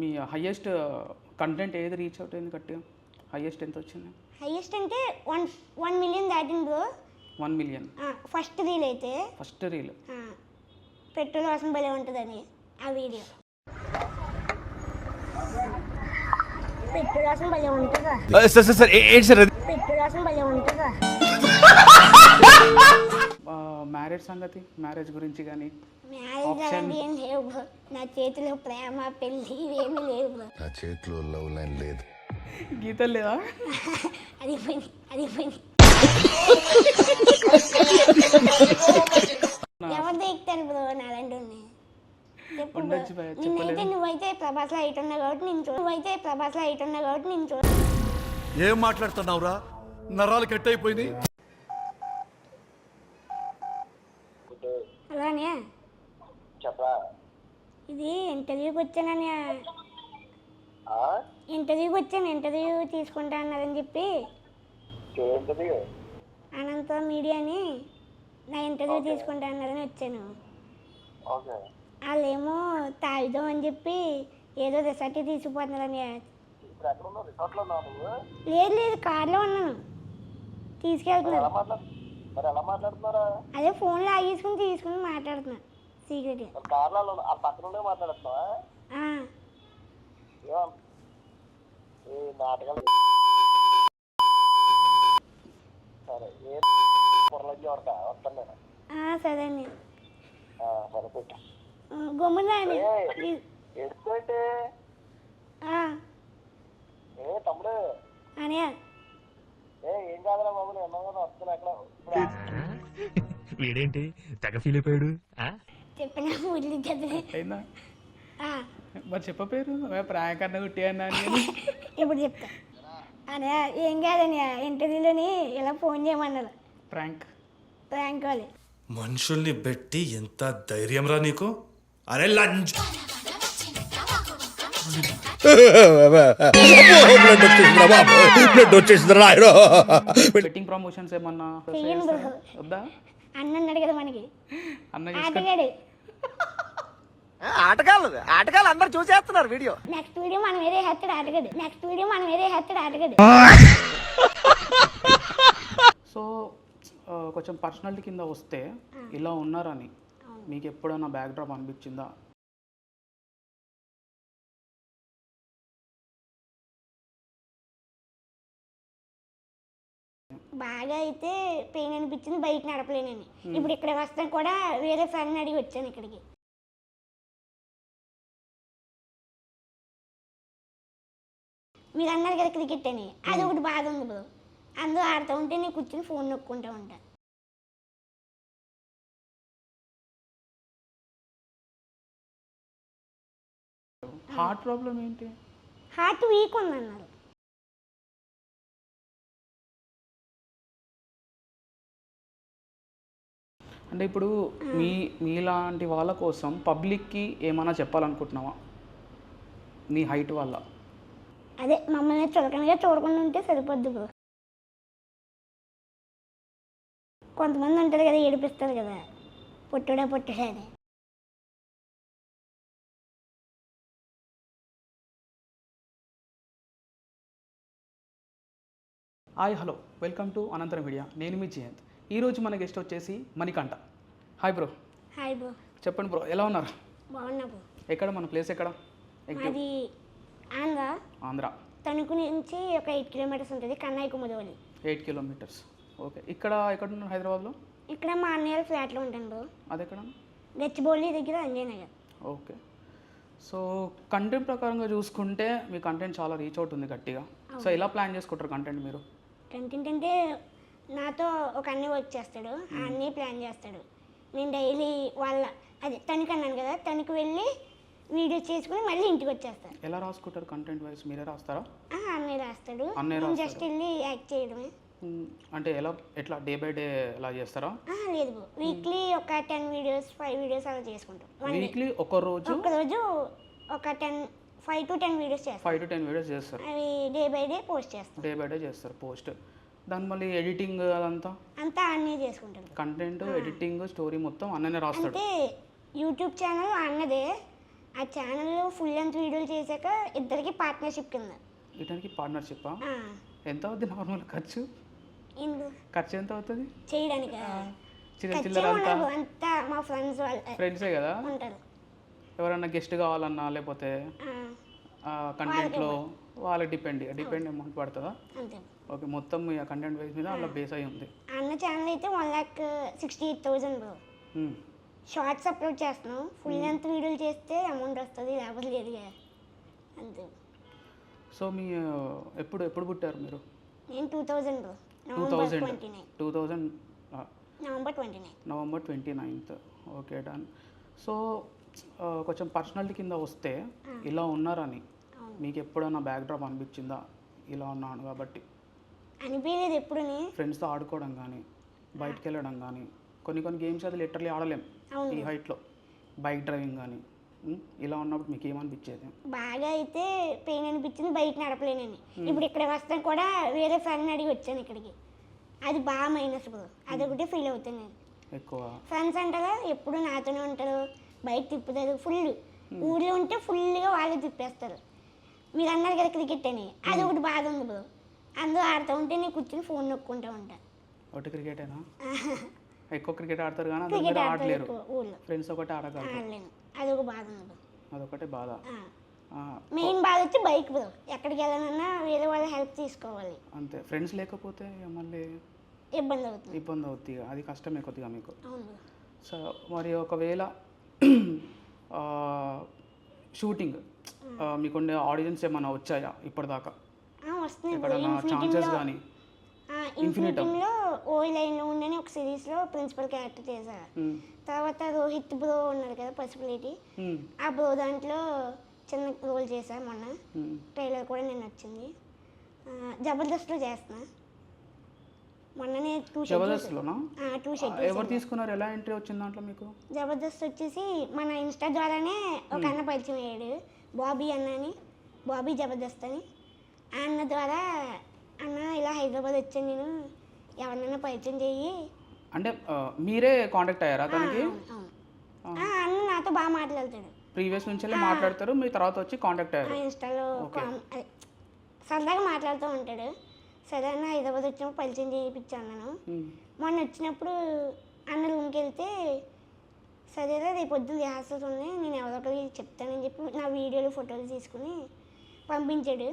మీ highest content ఏది reach out అయింది గట్టిగా? హైయెస్ట్ ఎంత వచ్చింది? హైయెస్ట్ అంటే 1 మిలియన్ దాటింది బ్రో. 1 మిలియన్ ఫస్ట్ రీల్ అయితే. ఫస్ట్ రీల్ పెట్రోల్ వాసన భలే ఉంటుందని ఆ వీడియో. పెట్రోల్ వాసన భలే ఉంటుందా? పెట్రోల్ వాసన భలే ఉంటుందా? మ్యారేజ్ సంగతి, మ్యారేజ్ గురించి కానీ? మ్యారేజ్ అలాంటి ఏం లేవు బ్రో. నా చేతిలో ప్రేమ పెళ్ళి ఇవేమీ లేవు బ్రో. నా చేతిలో లవ్ లైన్ లేదు. గీతలు లేదా? అది పోయింది. ఎవరు దిగుతారు బ్రో నాలంటి నిన్నైతే నువ్వైతే ప్రభాస్లో హైట్ ఉన్నావు కాబట్టి నేను చూడ. ఏం మాట్లాడుతున్నావురా? నరాలు కట్ అయిపోయింది. అలానే చెప్పరా? ఇది ఇంటర్వ్యూకి వచ్చానని, ఇంటర్వ్యూ తీసుకుంటా అన్నారని చెప్పి అనంత మీడియాని నా ఇంటర్వ్యూ తీసుకుంటా అన్నారని వచ్చాను. వాళ్ళేమో తాగుదాం అని చెప్పి ఏదో రిసార్ట్ తీసుకుపోతున్నారని. లేదు కార్లో ఉన్నాను, తీసుకెళ్తున్నాను. అదే ఫోన్లో తీసుకుని మాట్లాడుతున్నా సీక్రెట్గా. సరే అండి, గమ్మునా తమ్ముడు అనయా. ఏం కాదురా బాబు, నేను వస్తున్నా. ఎక్కడ వీడేంటి తెగ ఫీల్ అయిపోయాడు? చెప్పిన ఊర్లు చదివే అయిందా? మరి చెప్పేరు ప్రాంక్ అన్న గుట్టి అన్నా. ఇప్పుడు చెప్తా అనయా. ఏం కాదనయా, ఇంటర్వ్యూలోని ఇలా ఫోన్ చేయమన్నారు. ప్రాంక్ వాళ్ళు మనుషుల్ని పెట్టి ఎంత ధైర్యం రా నీకు? అరే లంచ్ బెట్టింగ్ ప్రమోషన్స్ ఏమన్నా వద్దా? అన్న అన్నాడు కదా మనకి, అన్న ఆటగాడు. ఆటగాళ్ళు అందరు చూసేస్తున్నారు వీడియో. నెక్స్ట్ వీడియో మనం వేరే హెత్తడు ఆటగాడు. సో కొంచెం పర్సనాలిటీ కింద వస్తే ఇలా ఉన్నారని మీకు ఎప్పుడైనా బ్యాక్ డ్రాప్ అనిపించిందా? బాగా అయితే పెయిన్ అనిపించింది, బైక్ నడపలేనని. ఇప్పుడు ఇక్కడ వస్తాను కూడా వేరే ఫ్రెండ్ అడిగి వచ్చాను ఇక్కడికి. మీరు అన్నారు కదా క్రికెట్ అని, అది ఒకటి బాధ ఉంది బ్రో. అందరూ ఆడుతూ ఉంటే నేను కూర్చొని ఫోన్ నొక్కుంటూ ఉంటా. హార్ట్ ప్రాబ్లం ఏంటి? హార్ట్ వీక్ ఉందన్నారు. అంటే ఇప్పుడు మీలాంటి వాళ్ళ కోసం పబ్లిక్కి ఏమైనా చెప్పాలనుకుంటున్నావా నీ హైట్ వల్ల? అదే మమ్మల్ని చూడకుండా ఉంటే సరిపోద్ది బ్రో. కొంతమంది ఉంటారు కదా, ఏడిపిస్తారు కదా, పొట్టుడే అని. హాయ్, హలో, వెల్కమ్ టు అనంతరం మీడియా. నేను మీ జయంత్. ఈరోజు మన గెస్ట్ వచ్చేసి Manikanta. Hi bro. Hi bro. చెప్పండి బ్రో, ఎలా ఉన్నారు? బాగున్నా బ్రో. ఎక్కడ మన ప్లేస్ ఎక్కడ? అది ఆంధ్ర. తణుకు నుంచి ఒక 8 కిలోమీటర్స్ ఉంటుంది, కన్నాయి కుముదవల్లి. 8 కిలోమీటర్స్. ఓకే. ఎక్కడ ఉన్నారు హైదరాబాద్లో? ఇక్కడ మా అన్నయ్య ఫ్లాట్లో ఉంటాను బ్రో. అది ఎక్కడ? గచ్చిబౌలి దగ్గర Anjaiah Nagar. Okay. So content ప్రకారంగా చూసుకుంటే మీ కంటెంట్ చాలా రీచ్ అవుట్ ఉంది గట్టిగా. సో ఎలా ప్లాన్ చేసుకుంటారు కంటెంట్ మీరు? కంటెంట్ అంటే నాతో ఒక అన్నయ్య వర్క్ చేస్తాడు, ఆ అన్నయ్య ప్లాన్ చేస్తాడు. నేను డైలీ అదే తణుకు అన్నాను కదా, తణుకు వెళ్ళి వీడియో చేసుకుని మళ్ళీ ఇంటికి వచ్చేస్తాను. ఎలా రాసుకుంటారు కంటెంట్ వైస్? మీరే రాస్తారా? అన్నయ్య రాస్తాడు, జస్ట్ వెళ్ళి యాక్ట్ చేయడమే. అంటే ఎట్లా డే బై డే ఎలా చేస్తారా? లేదు, వీక్లీ ఒక 10 వీడియోస్ 5 వీడియోస్ అలా చేసుకుంటాం. వీక్లీ ఒక రోజు ఒక 5 to 10 వీడియోస్ చేస్తాం. 5 to 10 వీడియోస్ చేస్తారు. అవి డే బై డే పోస్ట్ చేస్తారు పోస్ట్. దాని మళ్ళీ ఎడిటింగ్ అదంతా అన్నీ చేసుకుంటాం. కంటెంట్ ఎడిటింగ్ స్టోరీ మొత్తం అన్ననే రాస్తాడు. అంటే యూట్యూబ్ ఛానల్ అన్నదే, ఆ ఛానల్లో ఫుల్ లెంత్ వీడియోలు చేశాక ఇద్దరికి పార్ట్నర్షిప్ కింద. వీటానికి పార్ట్నర్షిప్పా? ఆ, ఎంత అవుద్ది నార్మల్ ఖర్చు? ఇందు ఖర్చు ఎంత అవుతుంది? చేయడానికి చిన్న ఖర్చు చిల్లర అంతా ఉండదు, అంతా మా ఫ్రెండ్స్ వాళ్ళు ఫ్రెండ్సే కదా? ఉంటారు. ఎవరన్నా గెస్ట్ కావాలన్నా లేకపోతే ఆ, కంటెంట్లో వాళ్ళకి డిపెండ్ అమౌంట్ పడుతుందా? అంతే. ఓకే, మొత్తం మీ కంటెంట్ వైజ్ మీద అలా బేస్ అయి ఉంది. అన్న ఛానల్ అయితే 1,68,000 బ్రో. మ్మ్. షార్ట్స్ అప్లోడ్ చేస్తున్నాం, ఫుల్ లెంత్ వీడియోలు చేస్తే అమౌంట్ వస్తుంది, లేకపోతే లేదు కదా. అంతే. సో మీ ఎప్పుడు ఎప్పుడు పుట్టారు మీరు? నేను 2000 bro. 2000 November 29. November 29th. Okay, done. So కొంచెం పర్సనాలిటీ కింద వస్తే ఇలా ఉన్నారని మీకు ఎప్పుడన్నా బ్యాక్డ్రాప్ అనిపించిందా? ఇలా ఉన్నాను కాబట్టి అనిపించలేదు ఎప్పుడుని. ఫ్రెండ్స్తో ఆడుకోవడం కానీ, బయటకు వెళ్ళడం కానీ, కొన్ని గేమ్స్ అది లిటరలీ ఆడలేం ఈ హైట్లో, బైక్ డ్రైవింగ్ కానీ. ఇలా ఉన్నప్పుడు మీకు ఏమనిపించేది? బాగా అయితే పెయిన్ అనిపించింది, బైక్ నడపలేనని. ఇప్పుడు ఇక్కడ వస్తాను కూడా వేరే ఫ్రెండ్ని అడిగి వచ్చాను ఇక్కడికి, అది బాగా మైనస్ బ్రో. అదొకటి ఫీల్ అవుతాను నేను. ఎక్కువ ఫ్రెండ్స్ అంటారా ఎప్పుడు నాతోనే ఉంటారు, బైక్ తిప్పుతారు ఫుల్. ఊళ్ళో ఉంటే ఫుల్గా వాళ్ళే తిప్పేస్తారు. మీరు అన్నారు కదా క్రికెట్ అని, అది ఒకటి బాధ ఉంది బ్రో. అందరూ ఆడుతూ ఉంటే నేను కూర్చొని ఫోన్ నొక్కుంటూ ఉంటాను. ఒకటి క్రికెటేనా? ఎక్కువ క్రికెట్ ఆడతారు కానీ అందరూ క్రికెట్ కూడా ఆడతారు ఆడలేరు. ఎక్కువ ఊళ్ళో, ఫ్రెండ్స్ ఒకటి ఆడగలరు, ఆడలేను. అదొక బాధ ఉంది బ్రో. అదొకటి బాధ. మెయిన్ బాధ వచ్చి బైక్ బ్రో. ఎక్కడికి వెళ్ళాలన్నా వేరే వాళ్ళ హెల్ప్ తీసుకోవాలి, అంతే. ఫ్రెండ్స్ లేకపోతే మళ్ళీ ఇబ్బంది అవుతుంది. ఇబ్బంది అవుతుంది, అది కష్టమే కొద్దిగా మీకు. అవును బ్రో. సో మరి ఒకవేళ షూటింగ్ మీకుండే ఆడియన్స్ ఏమైనా వచ్చాయా ఇప్పటిదాకా? వస్తున్నాయి బ్రో. ఎక్కడన్నా ఛాన్సెస్ కానీ? ఇన్ఫినిటీలో ఓ లైన్లో ఉండని ఒక సిరీస్లో ప్రిన్సిపల్ క్యారెక్టర్ చేశారు. తర్వాత రోహిత్ బ్రో ఉన్నారు కదా పసిపిలేటి, ఆ బ్రో దాంట్లో చిన్న రోల్ చేశా మొన్న. ట్రైలర్ కూడా నేను వచ్చింది. జబర్దస్త్లో చేస్తున్నా. మొన్ననే 2 జబర్దస్త్లోనా? షెడ్యూల్స్. ఎవరు తీసుకున్నారు? ఎలా ఎంట్రీ వచ్చింది దాంట్లో మీకు? జబర్దస్త్ వచ్చేసి మన ఇన్స్టా ద్వారానే ఒక అన్న పరిచయం అయ్యాడు, బాబీ అన్న అని, బాబీ జబర్దస్త్ అని. ఆ అన్న ద్వారా అన్న ఇలా హైదరాబాద్ వచ్చాను నేను, ఎవరినైనా పరిచయం చెయ్యి. అంటే మీరే కాంటాక్ట్ అయ్యారా తనకి? అన్న నాతో బాగా మాట్లాడతాడు, ప్రీవియస్ నుంచి మాట్లాడతారు, మీ తర్వాత వచ్చి కాంటాక్ట్ అయ్యారు. ఇన్స్టాలో సరదాగా మాట్లాడుతూ ఉంటాడు. సరే అన్న హైదరాబాద్ వచ్చినప్పుడు పరిచయం చేయించాను నేను. మొన్న వచ్చినప్పుడు అన్న రూమ్కి వెళ్తే, సరేరా రేపు పొద్దున్న రిహార్సల్స్ ఉన్నాయి, నేను ఎవరొకరికి చెప్తానని చెప్పి నా వీడియోలు ఫోటోలు తీసుకుని పంపించాడు.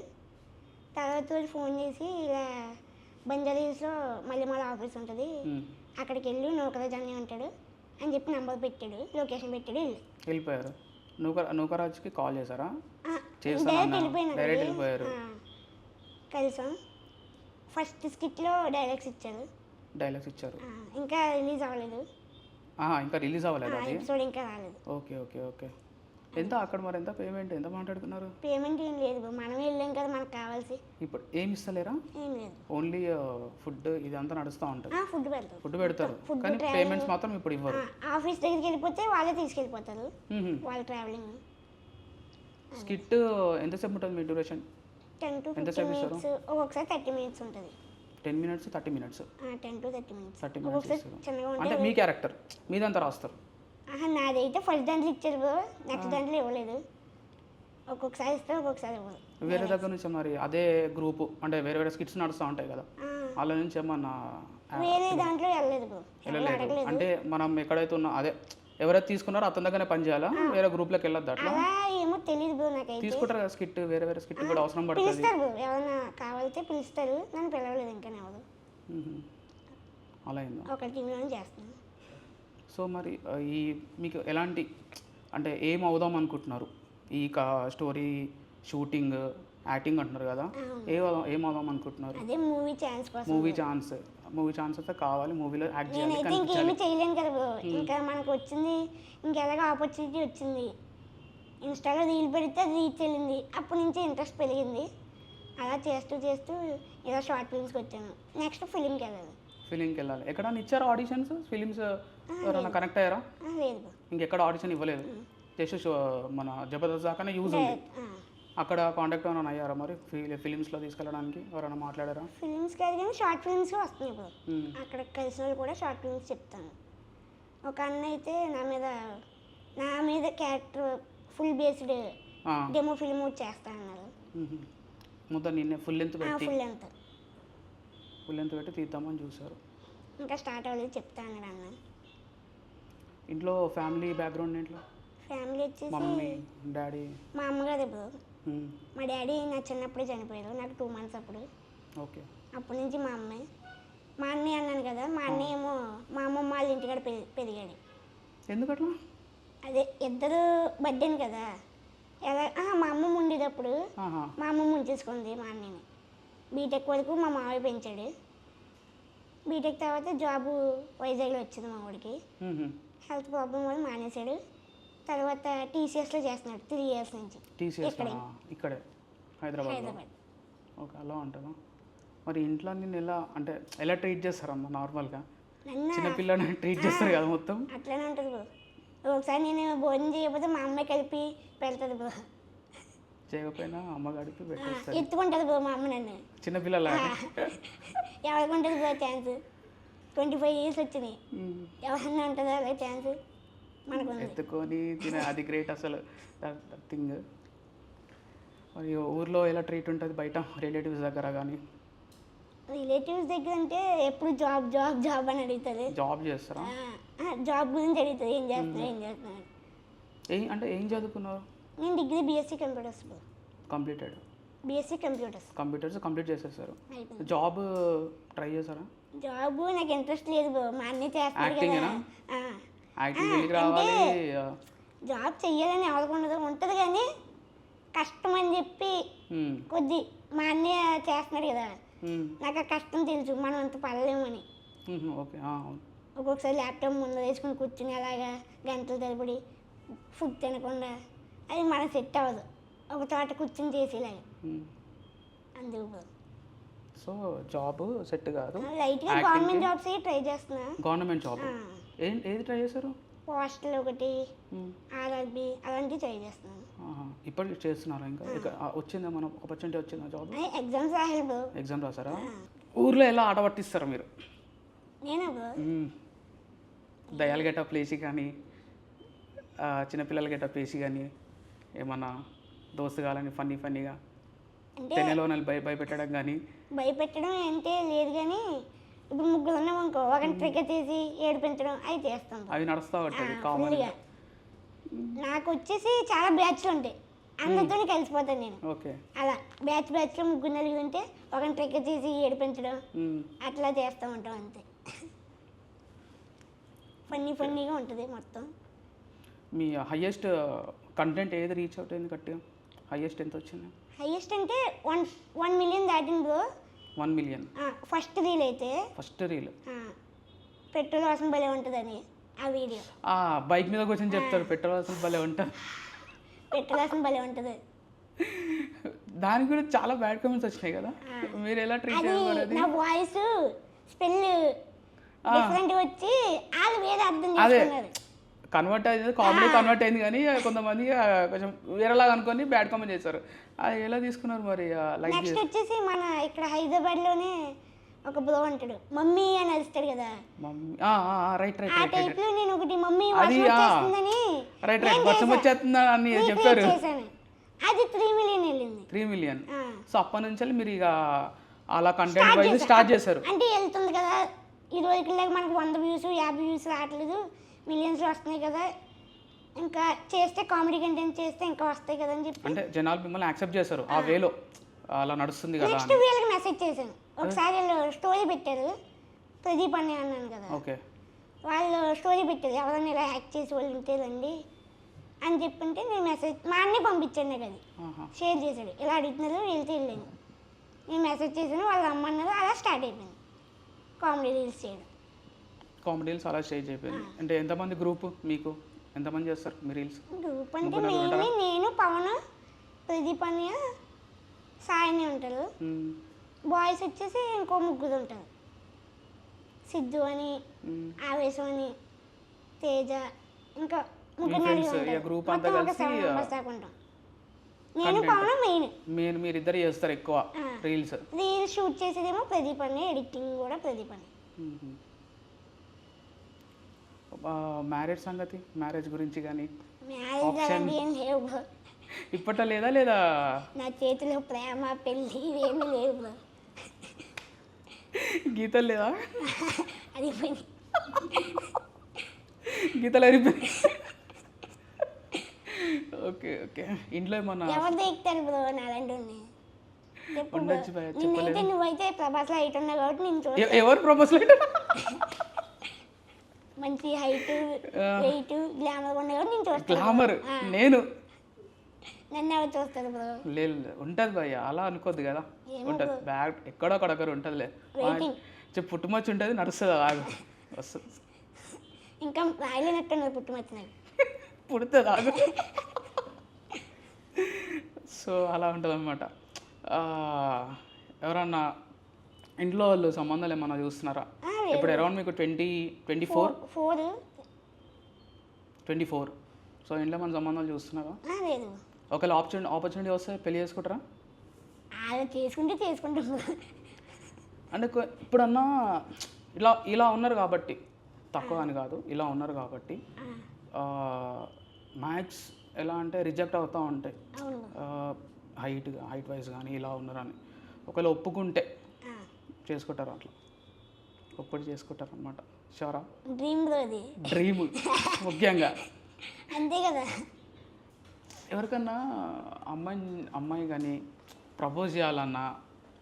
తర్వాత రోజు ఫోన్ చేసి ఇలా బంజారీస్లో మళ్ళీ ఆఫీస్ ఉంటుంది, అక్కడికి వెళ్ళి నౌకరాజ్ అన్నీ ఉంటాడు అని చెప్పి నెంబర్ పెట్టాడు, లొకేషన్ పెట్టాడు. వెళ్ళిపోయారు. నూకరాజ్కి కాల్ చేశారా? డైరెక్ట్ వెళ్ళిపోయినా. డైరెక్ట్ వెళ్ళిపోయారు. కలిసాం. ఫస్ట్ స్కిట్లో డైలాగ్స్ ఇచ్చారు. ఇంకా రిలీజ్ అవ్వలేదు. ఇంకా రిలీజ్ అవ్వలేదు అది? ఎపిసోడ్ ఇంకా రాలేదు. ఓకే. ఎంత అక్కడ మరి ఎంత పేమెంట్ ఎంత మాట్లాడుకున్నారు? పేమెంట్ ఏం లేదు, మనం వెళ్ళాం కదా మనకు కావాల్సి. ఇప్పుడు ఏమి ఇస్తలేరా? ఏం లేదు, ఓన్లీ ఫుడ్ ఇదంతా నడుస్తూ ఉంటుంది. ఫుడ్ పెడతారు కానీ పేమెంట్స్ మాత్రం ఇప్పుడు ఇవ్వరు. ఆఫీస్ దగ్గరికి వెళ్ళిపోతే వాళ్ళే తీసుకెళ్ళిపోతారు, వాళ్ళ ట్రావెలింగ్. స్కిట్ ఎంతసేపు ఉంటుంది మీ డ్యూరేషన్? 10 to 15 minutes, ఒక్కొక్కసారి 30 minutes ఉంటుంది. 10 minutes 30 minutes? 10 to 30 minutes. 30 ఒక్కొక్కసారి minutes చిన్నగా అంటే ఉంటుంది. మీ క్యారెక్టర్ మీదంతా రాస్తారు? నాదైతే ఫస్ట్ దాంట్లో ఇచ్చారు బ్రో, నెక్స్ట్ దాంట్లో ఇవ్వలేదు. ఒక్కొక్కసారి ఇస్తారు, ఒక్కొక్కసారి ఇవ్వదు. వేరే దగ్గర నుంచి మరి అదే గ్రూప్ అంటే వేరే స్కిట్స్ నడుస్తూ ఉంటాయి కదా, వాళ్ళ నుంచి ఏమన్నా వేరే దాంట్లో వెళ్ళలేదు బ్రో, వెళ్ళలేదు? అడగలేదు. అంటే మనం ఎక్కడైతే ఉన్నా అదే ఎవరైతే తీసుకున్నారో అతని దగ్గరనే పని చేయాలా? వేరే గ్రూప్లోకి వెళ్ళొద్దు అట్లా? అలా ఏమో తెలియదు బ్రో నాకైతే. తీసుకుంటారు కదా స్కిట్, వేరే స్కిట్ కూడా అవసరం పడుతుంది. పిలుస్తారు బ్రో, ఎవరైనా కావాలితే పిలుస్తారు, నన్ను పిలవలేదు ఇంకా ఎవరు. అలా అయిందా? ఒక టీంలో చేస్తున్నాను. సో మరి ఈ మీకు ఎలాంటి అంటే ఏం అవుదాం అనుకుంటున్నారు? ఈ స్టోరీ షూటింగ్ యాక్టింగ్ అంటున్నారు కదా, ఏం అవుదాం అనుకుంటున్నారు? అదే మూవీ ఛాన్స్ కోసం. మూవీ ఛాన్స్ అయితే కావాలి, మూవీలో యాక్ట్ చేయాలి. నేనైతే ఇంకేమీ చేయలేను కదా బ్రో, ఇంకా మనకు వచ్చింది ఇంకెలాగ ఆపర్చునిటీ వచ్చింది. ఇన్స్టాలో రీల్ పెడితే రీచ్ వెళ్ళింది, అప్పటి నుంచి ఇంట్రెస్ట్ పెరిగింది. అలా చేస్తూ ఏదో షార్ట్ ఫిల్మ్స్కి వచ్చాను. నెక్స్ట్ ఫిలింకి వెళ్ళాలి. ఎక్కడన్నా ఇచ్చారా ఆడిషన్స్? ఫిలిమ్స్ ఎవరైనా కనెక్ట్ అయ్యారా? లేదు బ్రో, ఇంకెక్కడ ఆడిషన్ ఇవ్వలేదు. జస్ట్ మన జబర్దస్త్ దాకానే యూజ్ ఉంది. అక్కడ కాంటాక్ట్ ఏమైనా అయ్యారా మరి ఫిలిమ్స్లో తీసుకెళ్ళడానికి? ఎవరైనా మాట్లాడారా? ఫిలిమ్స్ కాదు కానీ షార్ట్ ఫిల్మ్స్ వస్తున్నాయి ఇప్పుడు. అక్కడ కలిసిన వాళ్ళు కూడా షార్ట్ ఫిల్మ్స్ చెప్తాను. ఒక అన్న అయితే నా మీద క్యారెక్టర్ ఫుల్ బేస్డ్ ఆ, డెమో ఫిల్మ్ చేస్తా అన్నారు. మ్మ్. మొత్తం నిన్నే ఫుల్ లెంత్ పెట్టి ఫుల్ ఎంత తీద్దామని చూసారు. ఇంకా స్టార్ట్ అవ్వలేదు చెప్తా అన్నాడు అన్న. ఇంట్లో ఫ్యామిలీ బ్యాక్గ్రౌండ్ ఏంట్లో? ఫ్యామిలీ వచ్చేసి మమ్మీ డాడీ? మా అమ్మగారు ఇప్పుడు మా డాడీ నా చిన్నప్పుడే చనిపోయారు, నాకు 2 months అప్పుడు. ఓకే. అప్పటి నుంచి మా అమ్మాయి, మా అన్నయ్య అన్నాను కదా, మా అన్నయ్య ఏమో మా అమ్మమ్మ వాళ్ళ ఇంటికాడ పెరిగాడు. ఎందుకట్లా? అదే ఇద్దరు బర్త్డేని కదా, ఎలా మా అమ్మమ్మ ఉండేటప్పుడు ఆహా. మా అమ్మమ్మ ఉంచేసుకుంది మా అన్నయ్యని. బీటెక్ వరకు మా మావయ్య పెంచాడు. బీటెక్ తర్వాత జాబు వైజాగ్లో వచ్చింది మా ఊడికి. మ్మ్. హెల్త్ ప్రాబ్లం వల్ల మానేశాడు. తర్వాత టీసీఎస్లో చేస్తున్నాడు 3 years నుంచి. టీసీఎస్ ఇక్కడే ఇక్కడే హైదరాబాద్లో? హైదరాబాద్. ఓకే, అలా ఉంటుందా? మరి ఇంట్లో నిన్ను ఎలా ట్రీట్ చేస్తారమ్మా నార్మల్గా? నన్ను చిన్నపిల్లని ట్రీట్ చేస్తారు కదా మొత్తం. అట్లనే ఉంటుంది బ్రో. ఒకసారి నేను భోజనం చేయకపోతే మా అమ్మాయి కలిపి పెడుతుంది బ్రో. చేయకపోయినా అమ్మ గడిపి పెట్టేస్తారు. ఎత్తుకుంటుంది బ్రో మా అమ్మ నన్ను. చిన్నపిల్లల ఎవరికి ఉంటుంది బ్రో ఛాన్స్? 25 years వచ్చినాయి, ఎవరన్నా ఉంటుందా అలా ఛాన్స్? మనకు ఉంది. ఎత్తుకొని తినే అది గ్రేట్ అసలు థింగ్. మరి ఊర్లో ఎలా ట్రీట్ ఉంటుంది బయట రిలేటివ్స్ దగ్గర కానీ? రిలేటివ్స్ దగ్గర అంటే ఎప్పుడు జాబ్ జాబ్ జాబ్ అని అడుగుతుంది. జాబ్ చేస్తారా? జాబ్ గురించి అడుగుతుంది, ఏం చేస్తున్నాను. అంటే ఏం చదువుకున్నారు? నేను degree BSc computers bro. Completed? BSc computers complete చేసేసారు. అయిపోయింది. జాబ్ ట్రై చేశారా? జాబ్ నాకు ఇంట్రెస్ట్ లేదు బ్రో, మా అన్నయ్య చేస్తాడు కదా. యాక్టింగేనా? యాక్టింగ్ వెళ్ళి రావాలి. జాబ్ చెయ్యాలని ఎవరికి ఉంటుంది కానీ కష్టం అని చెప్పి కొద్ది మా అన్నయ్య చేస్తున్నాడు కదా, నాకు ఆ కష్టం తెలుసు, మనం అంత పడలేమని. ఓకే. ఒక్కొక్కసారి ల్యాప్టాప్ ముందు వేసుకుని కూర్చుని అలాగా గంటల తరబడి ఫుడ్ తినకుండా అది మనకు సెట్ అవ్వదు, ఒక చోట కూర్చుని చేసేలాగా. అందుకు బ్రో. సో జాబ్ సెట్ కాదు. లైట్గా గవర్నమెంట్ జాబ్స్ ట్రై చేస్తున్నా. గవర్నమెంట్ జాబ్ ఏది ట్రై చేశారు? పోస్టల్ ఒకటి, ఆర్ఆర్బి అలాంటివి ట్రై చేస్తున్నాను. ఇప్పటికి చేస్తున్నారా? ఇంకా వచ్చిందా మన ఆపర్చునిటీ వచ్చిందా జాబ్? ఎగ్జామ్స్ రాయాలి బ్రో. ఎగ్జామ్ రాసారా? ఊర్లో ఎలా ఆట పట్టిస్తారా మీరు? నేనా బ్రో? దయాలు గెటప్ వేసి కానీ చిన్నపిల్లల గెటప్ వేసి కానీ ఏమన్నా దోస్తుగాలని ఫన్నీగా తెనెలో భయపెట్టడం కానీ? భయపెట్టడం అంటే లేదు కానీ ఇప్పుడు ముగ్గురు ఉన్నాం అనుకో, ఒకరిని ట్రిక్ తీసి ఏడిపించడం అవి చేస్తాం. అవి నడుస్తూ ఉంటుంది కామన్గా. నాకు వచ్చేసి చాలా బ్యాచ్లు ఉంటాయి, అందరితో కలిసిపోతాను నేను. ఓకే. అలా బ్యాచ్లో ముగ్గురు నలుగురు ఉంటే ఒకరిని ట్రిక్ తీసి ఏడిపించడం అట్లా చేస్తూ ఉంటాం అంతే. ఫన్నీగా ఉంటుంది మొత్తం. మీ హయ్యెస్ట్ కంటెంట్ ఏది రీచ్ అవుట్ అయింది గట్టిగా? హయ్యెస్ట్ ఎంత వచ్చింది? హయ్యెస్ట్ అంటే 1 million దాటింది బ్రో. 1 million? ఫస్ట్ రీల్ అయితే. ఫస్ట్ రీల్ పెట్రోల్ వాసన భలే ఉంటుందని ఆ వీడియో. బైక్ మీద కూర్చొని చెప్తారు పెట్రోల్ వాసన భలే ఉంటుంది. పెట్రోల్ వాసన భలే ఉంటుంది. దానికి కూడా చాలా బ్యాడ్ కామెంట్స్ వచ్చినాయి కదా, మీరు ఎలా ట్రీట్ చేయాలి? నా వాయిస్ స్పెల్ డిఫరెంట్ వచ్చి వాళ్ళు వేరే అర్థం చేసుకున్నారు. కన్వర్ట్ అయింది, కామెడీ కన్వర్ట్ అయింది కానీ కొంతమంది కొంచెం వేరేలాగా అనుకొని బ్యాడ్ కామెంట్ చేస్తారు. అది ఎలా తీసుకున్నారు మరి? నెక్స్ట్ వచ్చేసి మన ఇక్కడ హైదరాబాద్లోనే ఒక బ్రో అంటాడు, మమ్మీ అని అరుస్తాడు కదా. రైట్. ఆ టైప్ లో నేను ఒకటి మమ్మీ వర్షం వచ్చేస్తుందని వర్షం వచ్చేస్తుందా అని చెప్పారు. అది 3 million వెళ్ళింది. 3 million. సో అప్పటి నుంచి మీరు ఇక అలా కంటెంట్ వైజ్ స్టార్ట్ చేశారు. అంటే వెళ్తుంది కదా, ఈ రోజుకి మనకు 100 views 50 views రావట్లేదు, మిలియన్స్లో వస్తున్నాయి కదా, ఇంకా చేస్తే కామెడీ కంటెంట్ చేస్తే ఇంకా వస్తాయి కదా అని చెప్పి అంటే జనాలు మిమ్మల్ని యాక్సెప్ట్ చేశారు ఆ వేలో, అలా నడుస్తుంది కదా. నెక్స్ట్ వీళ్ళకి మెసేజ్ చేశాను. ఒకసారి వాళ్ళు స్టోరీ పెట్టారు, ప్రదీప్ అని అన్నాను కదా. ఓకే. వాళ్ళు స్టోరీ పెట్టారు, ఎవరైనా ఇలా యాక్ట్ చేసి వాళ్ళు ఉంటేదండి అని చెప్పుంటే నేను మెసేజ్ మా అన్నీ పంపించాను నాకు, అది షేర్ చేశాడు. ఇలా అడుగుతున్నారు వెళ్ళాను, నేను మెసేజ్ చేశాను, వాళ్ళు రమ్మన్నారు, అలా స్టార్ట్ అయిపోయింది కామెడీ రీల్స్ చేయడం. కామెడీ రీల్స్ అలా స్టేజ్ అయిపోయింది. అంటే ఎంతమంది గ్రూప్ మీకు, ఎంతమంది చేస్తారు మీ రీల్స్? గ్రూప్ అంటే మెయిన్లీ నేను, పవన్, ప్రదీప్ అన్నయ్య, సాయిని ఉంటారు. బాయ్స్ వచ్చేసి ఇంకో 3 ఉంటారు, సిద్ధు అని, ఆవేశం అని, తేజ, ఇంకా 3 గ్రూప్ అంతా కలిసి నేను పవన్ మెయిన్. మీరిద్దరు చేస్తారు ఎక్కువ రీల్స్? రీల్స్ షూట్ చేసేదేమో ప్రదీప్ అన్నయ్య, ఎడిటింగ్ కూడా ప్రదీప్ అన్నయ్య. మ్యారేజ్ సంగతి, మ్యారేజ్ గురించి కానీ? మ్యారేజ్ అలాంటి ఏం లేవు బ్రో. ఇప్పట్లో లేదా లేదా నా చేతిలో ప్రేమ పెళ్ళి ఇవేమీ లేవు బ్రో. గీతలు లేదా అది పోయింది. గీతలు అరిపోయి. ఓకే ఓకే ఇంట్లో ఏమన్నా ఎవరు దిగుతారు బ్రో నాలాంటి చెప్పు బ్రో. ఉండొచ్చు భయ, నిన్నైతే నువ్వైతే ప్రభాస్లో హైట్ ఉన్నావు కాబట్టి నేను చూస్తాను. ఎవరు ప్రపోజల్ మంచి హైట్ వెయిట్ గ్లామర్ ఉన్నాయి కాబట్టి నేను చూస్తాను. గ్లామర్ నేను నన్ను ఎవరు చూస్తారు బ్రో. లేదు ఉంటుంది భయ్య, అలా అనుకోద్దు కదా. ఉంటుంది బ్యాగ్ ఎక్కడో అక్కడొక్కరు ఉంటుందిలే. Waiting. చెప్పు పుట్టుమచ్చి ఉంటుంది, నడుస్తుంది ఆగు వస్తుంది ఇంకా రాయలేనట్టున్నది పుట్టుమచ్చినది. పుడుతుంది ఆగు. సో అలా ఉంటుంది అనమాట. ఎవరన్నా ఇంట్లో వాళ్ళు సంబంధాలు ఏమన్నా చూస్తున్నారా? ఇప్పుడు అరౌండ్ మీకు 24. సో ఇంట్లో మన సంబంధాలు చూస్తున్నారా? లేదు ఒకవేళ ఆపర్చునిటీ వస్తే పెళ్లి చేసుకుంటారా? అలా చేసుకుంటాం. అంటే ఇప్పుడన్నా ఇలా ఉన్నారు కాబట్టి, తక్కువ అని కాదు, ఇలా ఉన్నారు కాబట్టి మ్యాథ్స్ ఎలా అంటే రిజెక్ట్ అవుతూ ఉంటాయి. అవును హైట్ వైజ్ కానీ ఇలా ఉన్నారని. ఒకవేళ ఒప్పుకుంటే చేసుకుంటారు, అట్లా ఒప్పుడు చేసుకుంటారు అనమాట. షూరా? డ్రీమ్ బ్రో అది. డ్రీమ్ ముఖ్యంగా అంతే కదా. ఎవరికన్నా అమ్మాయి కానీ ప్రపోజ్ చేయాలన్నా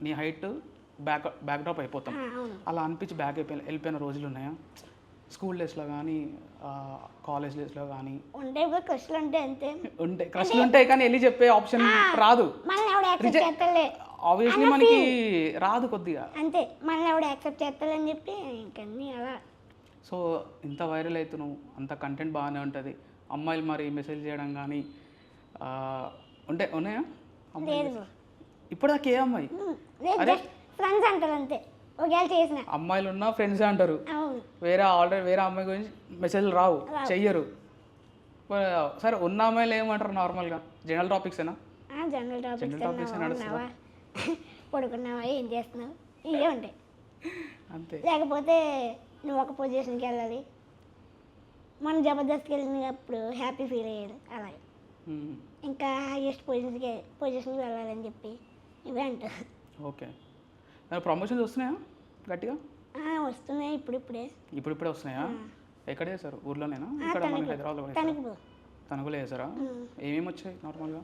నీ హైట్ బ్యాక్ డ్రాప్ అయిపోతాం. అవును అలా అనిపించి వెళ్ళిపోయిన రోజులు ఉన్నాయా? స్కూల్ డేస్లో కానీ కాలేజ్ డేస్లో కానీ ఉంటాయి బ్రో. క్రష్లు ఉంటాయి అంతే. ఉంటాయి, క్రష్లు ఉంటాయి, కానీ వెళ్ళి చెప్పే ఆప్షన్ రాదు. మనల్ని ఎవడు యాక్సెప్ట్ చేస్తాలే ఆబ్వియస్లీ మనకి రాదు కొద్దిగా. అంతే, మనల్ని ఎవడు యాక్సెప్ట్ చేస్తాలని చెప్పి ఇంకన్నీ అలా. సో ఇంత వైరల్ అవుతున్నావు, అంత కంటెంట్ బాగానే ఉంటుంది. అమ్మాయిలు మరి మెసేజ్ చేయడం కానీ ఉన్నాయా? లేదు బ్రో. ఇప్పటిదాకా ఏ అమ్మాయి? లేదు ఫ్రెండ్స్ అంటారు అంతే. ఒకవేళ చేసిన అమ్మాయిలు ఉన్నా ఫ్రెండ్స్ అంటారు. అవును వేరే అమ్మాయి గురించి మెసేజ్లు రావు, చెయ్యరు. సరే ఉన్న అమ్మాయిలు ఏమంటారు నార్మల్గా? జనరల్ టాపిక్సేనా? జనరల్ టాపిక్స్ టాపిక్స్ నడుస్తుందా? పడుకున్నావా, ఏం చేస్తున్నావు, ఇవే ఉంటాయి. అంతే. లేకపోతే నువ్వు ఒక పొజిషన్కి వెళ్ళాలి, మనం జబర్దస్త్కి వెళ్ళినప్పుడు హ్యాపీ ఫీల్ అయ్యాడు అలాగే. ఇంకా హైయెస్ట్ పొజిషన్కి వెళ్ళాలని చెప్పి ఇవే అంటారు. ఓకే. ప్రమోషన్స్ వస్తున్నాయా గట్టిగా? వస్తున్నాయి ఇప్పుడిప్పుడే వస్తున్నాయా? ఎక్కడ చేశారు? ఊర్లోనేనా? ఇక్కడ మన హైదరాబాద్లో తణుకులో చేశారా? ఏమేమి వచ్చాయి నార్మల్గా?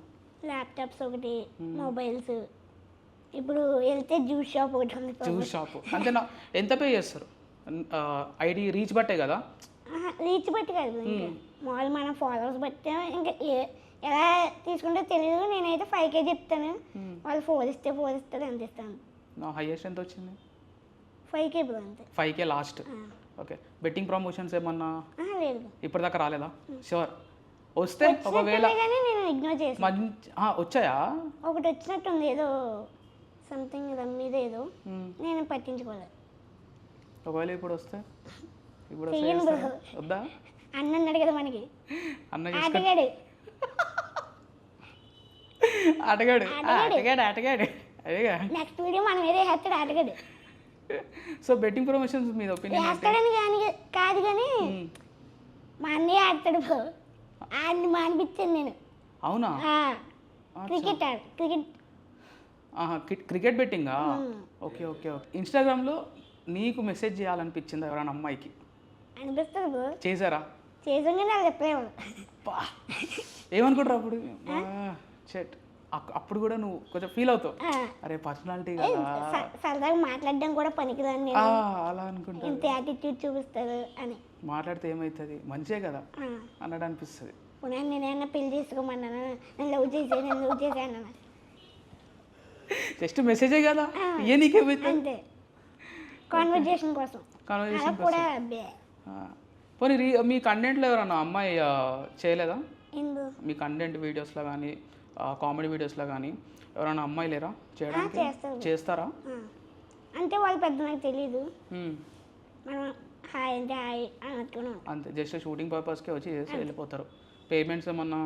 ల్యాప్టాప్స్ ఒకటి, మొబైల్స్. ఇప్పుడు వెళ్తే జ్యూస్ షాప్ ఒకటి ఉంది. జ్యూస్ షాప్ అంతే. ఎంత పే చేస్తారు? ఐడి రీచ్ బట్టే కదా? రీచ్ బట్టి కాదు, ఇంకా మామూలు మన ఫాలోవర్స్ బట్టి. ఇంకా ఎలా తీసుకుంటే తెలియదు. నేనైతే 5K చెప్తాను, వాళ్ళు 4 ఇస్తారు, ఎంత ఇస్తాను. నా హైయెస్ట్ ఎంత వచ్చింది? 5K బ్రో అంతే. 5K last. Okay. Betting promotions ఏమన్నా లేదు ఇప్పటిదాకా రాలేదా? షూర్ వస్తే ఒకవేళ కానీ నేను ఇగ్నోర్ చేసాను. మంచి వచ్చాయా? ఒకటి వచ్చినట్టుంది, ఏదో సంథింగ్ మీద ఏదో, నేను పట్టించుకోలేదు. ఒకవేళ ఇప్పుడు వస్తే వద్దా? అన్న అన్నాడు కదా మనకి, అన్న ఆటగాడు అటగాడు అదేగా. నెక్స్ట్ వీడియో మనం వేరే వేస్తాడు ఆటగాడు. సో బెట్టింగ్ ప్రమోషన్స్ మీద ఒపీనియన్ వేస్తాడని కానీ కాదు, కానీ మా అన్నయ్య ఆడతాడు బ్రో, ఆడిని మానిపించాను నేను. అవునా? క్రికెట్ బెట్టింగా? Okay okay okay. ఇన్స్టాగ్రామ్లో నీకు మెసేజ్ చేయాలనిపించింది ఎవరైనా అమ్మాయికి? అనిపిస్తుంది బ్రో. చేశారా? చేసాగానే వాళ్ళు చెప్పలేము. ఏమనుకుంటారు అప్పుడు? చెట్ అప్పుడు కూడా నువ్వు కొంచెం ఫీల్ అవుతావు, అరే పర్సనాలిటీ కదా, సరదాగా మాట్లాడడం కూడా పనికిరాని అలా అనుకుంటా. ఇంత యాటిట్యూడ్ చూపిస్తారు అని. మాట్లాడితే ఏమవుతుంది, మంచిదే కదా అన్నట్టు అనిపిస్తుంది. నేనేమన్నా పెళ్లి చేసుకోమన్నాను, నేను లవ్ చేసాను జస్ట్ మెసేజే కదా, ఏ నీకేమైతే అంతే, కాన్వర్జేషన్ కోసం కూడా. పోనీ మీ కంటెంట్లో ఎవరన్నా అమ్మాయి చేయలేదా? ఎందు మీ కంటెంట్ వీడియోస్లో కానీ కామెడీ వీడియోస్లో కానీ ఎవరైనా అమ్మాయి లేరా చేయడానికి? చేస్తారా? అంటే వాళ్ళు పెద్ద నాకు తెలీదు, మనం హాయ్ అంటే హాయ్ అన్నట్టుకున్నాం అంతే. జస్ట్ షూటింగ్ పర్పస్కే వచ్చి చేసి వెళ్ళిపోతారు. పేమెంట్స్ ఏమన్నా?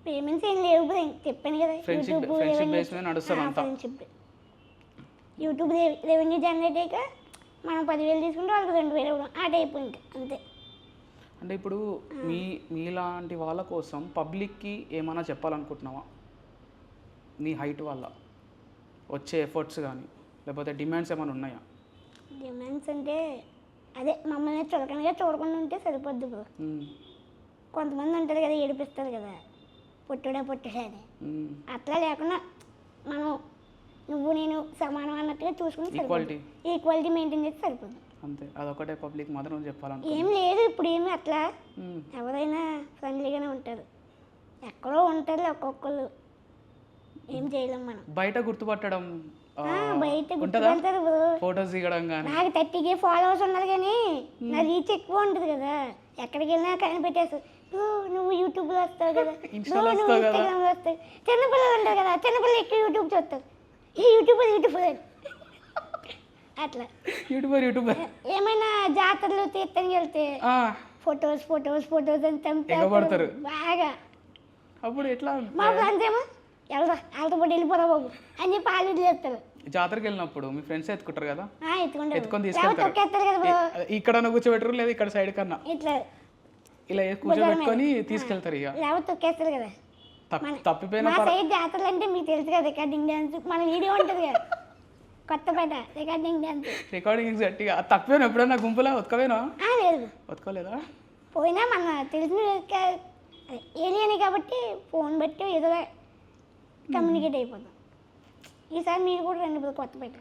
పేమెంట్స్ ఏం లేవు, చెప్పాను కదా, ఫ్రెండ్షిప్ బేస్ మీద నడుస్తుంది అంతా. యూట్యూబ్ రెవెన్యూ జనరేట్ అయ్యాక మనం 10,000 తీసుకుంటే వాళ్ళకి 2,000 ఇవ్వడం ఆ టైప్ ఇంకా అంతే. అంటే ఇప్పుడు మీలాంటి వాళ్ళ కోసం పబ్లిక్కి ఏమైనా చెప్పాలనుకుంటున్నావా నీ హైట్ వల్ల వచ్చే ఎఫర్ట్స్ కానీ లేకపోతే డిమాండ్స్ ఏమైనా ఉన్నాయా? డిమాండ్స్ అంటే అదే మమ్మల్ని చూడకుండా ఉంటే సరిపోద్ది బ్రో. కొంతమంది ఉంటారు కదా, ఏడిపిస్తారు కదా, పొట్టుడా అని. అట్లా లేకుండా మనం నువ్వు నేను సమానం అన్నట్టుగా చూసుకుని ఈక్వాలిటీ మెయింటైన్ చేస్తే సరిపోద్ది అంతే. అదొకటే పబ్లిక్ మాత్రం చెప్పాలను. ఏం లేదు ఇప్పుడు ఏమి అట్లా, ఎవరైనా ఫ్రెండ్లీగానే ఉంటారు. ఎక్కడో ఉంటారు ఒక్కొక్కరు, ఏం చేయలేం మనం. బయట గుర్తుపట్టడం బయట గుర్తుపడతారు బ్రో. ఫోటోస్ దిగడం కానీ. నాకు 30K ఫాలోవర్స్ ఉన్నారు కానీ నా రీచ్ ఎక్కువ ఉంటుంది కదా, ఎక్కడికి వెళ్ళినా కనిపెట్టేస్తారు. నువ్వు యూట్యూబ్లో వస్తావు కదా, నువ్వు ఇన్స్టాగ్రామ్లో వస్తావు. చిన్నపిల్లలు ఉంటారు కదా, చిన్నపిల్లలు ఎక్కువ యూట్యూబ్ చూస్తారు. ఈ యూట్యూబర్ అట్లా యూట్యూబర్ ఏమైనా జాతరలు తీర్థానికి వెళ్తే ఫొటోస్ అని తెంపడతారు బాగా. అప్పుడు ఎట్లా మా ఫ్రెండ్స్ ఏమో వెళ్దా వాళ్ళతో పాటు వెళ్ళిపోరా బాబు అని చెప్పి వాళ్ళు చేస్తారు. జాతరకి వెళ్ళినప్పుడు మీ ఫ్రెండ్స్ ఎత్తుకుంటారు కదా, ఎత్తుకొని తొక్కేస్తారు కదా, ఇక్కడ కూర్చోబెట్టరు లేదా ఇక్కడ సైడ్ కన్నా ఇట్లా ఇలా కూర్చోబెట్టుకొని తీసుకెళ్తారు. ఇక లేకపోతే తొక్కేస్తారు కదా. తప్పిపోయిన మా సైడ్ జాతరలు అంటే మీకు తెలుసు కదా, రికార్డింగ్ డ్యాన్స్ మన వీడియో ఉంటుంది కదా, కొత్తపేట రికార్డింగ్ డ్యాన్స్. రికార్డింగ్ గట్టిగా తప్పిపోయినా ఎప్పుడన్నా గుంపులా ఉతకపోయినా? లేదు, ఉతకోలేదా? పోయినా మన తెలిసిన ఏలియనే కాబట్టి ఫోన్ బట్టి ఏదో కమ్యూనికేట్ అయిపోతాం. ఈసారి మీరు కూడా రండి కొత్తపేట,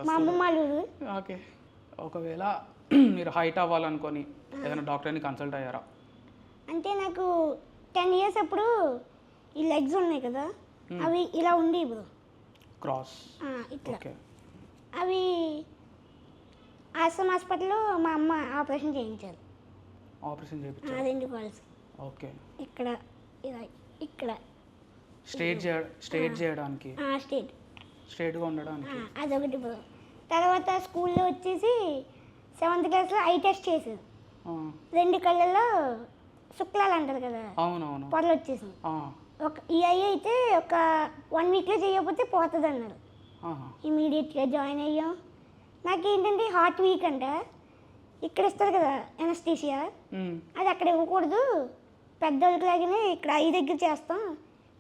మా అమ్మమ్మ ఊరు. ఓకే. ఒకవేళ మీరు హైట్ అవ్వాలనుకొని ఏదైనా డాక్టర్ని కన్సల్ట్ అయ్యారా? అంటే నాకు 10 years అప్పుడు ఈ లెగ్స్ ఉన్నాయి కదా, అవి ఇలా ఉండి ఇప్పుడు క్రాస్ ఇట్లా. అవి ఆశ్రమ్ హాస్పిటల్లో మా అమ్మ ఆపరేషన్ చేయించారు. ఆపరేషన్ చేయించారు? 2 కాల్స్. ఓకే. ఇక్కడ ఇలా ఇక్కడ స్ట్రేట్ చేయడానికి, స్ట్రేట్గా ఉండడానికి. అదొకటి. తర్వాత స్కూల్లో వచ్చేసి 7th classలో ఐ టెస్ట్ చేశారు. 2 కళ్ళల్లో శుక్లాలు అంటారు కదా, అవునవును, పొరలు వచ్చేసింది. ఈ ఐ అయితే ఒక 1 weekలో చేయకపోతే పోతుంది అన్నారు. ఇమీడియట్గా జాయిన్ అయ్యాం. నాకేంటంటే హార్ట్ వీక్ అంట, ఇక్కడ ఇస్తారు కదా ఎనస్థీషియా, అది అక్కడ ఇవ్వకూడదు, పెద్దోళ్ళకి లాగానే ఇక్కడ ఐ దగ్గర చేస్తాం,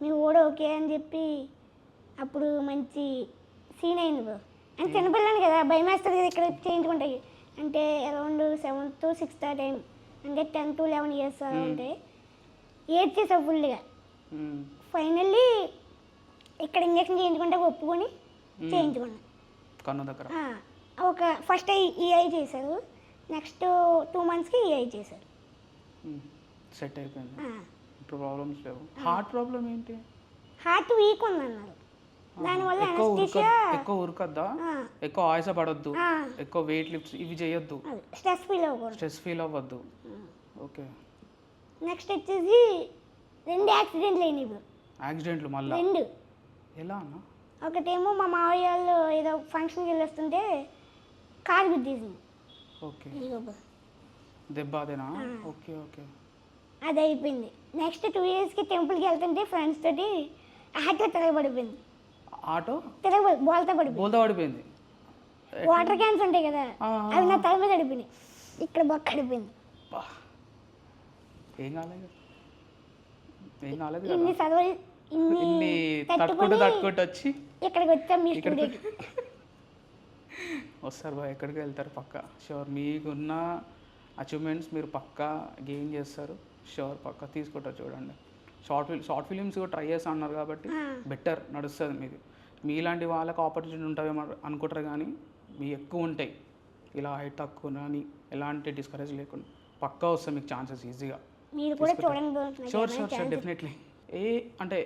మీ కూడా ఓకే అని చెప్పి అప్పుడు మంచి సీన్ అయింది బ్రో. అంటే చిన్నపిల్లని కదా, భయం వేస్తుంది కదా ఇక్కడ చేయించుకుంటాయి. అంటే around 7th to 6th time, అంటే 10 to 11 years ఉంటే ఏడ్చేసావు ఫుల్గా. ఫైనల్లీ ఇక్కడ ఇంజక్షన్ చేయించుకుంటే ఒప్పుకొని చేయించుకున్నాను కన్ను దగ్గర. ఒక ఫస్ట్ ఈఐ చేశారు, నెక్స్ట్ 2 monthsకి ఈఐ చేశారు. సెట్ అయిపోయింది, ఇప్పుడు ప్రాబ్లమ్స్ లేవు. హార్ట్ ప్రాబ్లం ఏంటి? హార్ట్ వీక్ ఉందన్నారు, దానివల్ల ఎక్కువ ఉరకద్దా, ఎక్కువ ఆయాస పడొద్దు, ఎక్కువ వెయిట్ లిఫ్ట్స్ ఇవి చేయొద్దు, స్ట్రెస్ ఫీల్ అవ్వద్దు. ఓకే. నెక్స్ట్ వచ్చేసి 2 యాక్సిడెంట్లు అయినాయి ఇప్పుడు. యాక్సిడెంట్లు మళ్ళీ? 2. ఎలా అన్న? ఒకటేమో మా మావయ్య వాళ్ళు ఏదో ఫంక్షన్కి వెళ్ళి వస్తుంటే కారు గుద్దేసింది. ఓకే. దెబ్బ అదేనా? Okay okay. అది అయిపోయింది. నెక్స్ట్ 2 yearsకి టెంపుల్కి వెళ్తుంటే ఫ్రెండ్స్ తోటి ఆటో తిరగబడిపోయింది. ఆటో బోల్తా పడిపోయింది. వాటర్ క్యాన్స్ ఉంటాయి కదా, అవి నా తల మీద అడిపోయినాయి, ఇక్కడ బొక్క అడిపోయింది. ఏం కాలేదు, ఏం కాలేదు. ఇన్ని తట్టుకుంటూ వచ్చి ఇక్కడికి వచ్చాం. మీ స్టూడియోకి వస్తారు బాయ్, ఎక్కడికి వెళ్తారు పక్కా షూర్. మీకున్న అచీవ్మెంట్స్ మీరు పక్కా గెయిన్ చేస్తారు షూర్, పక్కా తీసుకుంటారు. చూడండి, షార్ట్ ఫిలిమ్స్ కూడా ట్రై చేస్తా అన్నారు కాబట్టి బెటర్ నడుస్తుంది మీకు. మీలాంటి వాళ్ళకి ఆపర్చునిటీ ఉంటాయేమో అనుకుంటారు కానీ మీ ఎక్కువ ఉంటాయి. ఇలా హైట్ తక్కువ కానీ ఎలాంటి డిస్కరేజ్ లేకుండా పక్కా వస్తాయి మీకు ఛాన్సెస్ ఈజీగా. Sure sure sure definitely. అంటే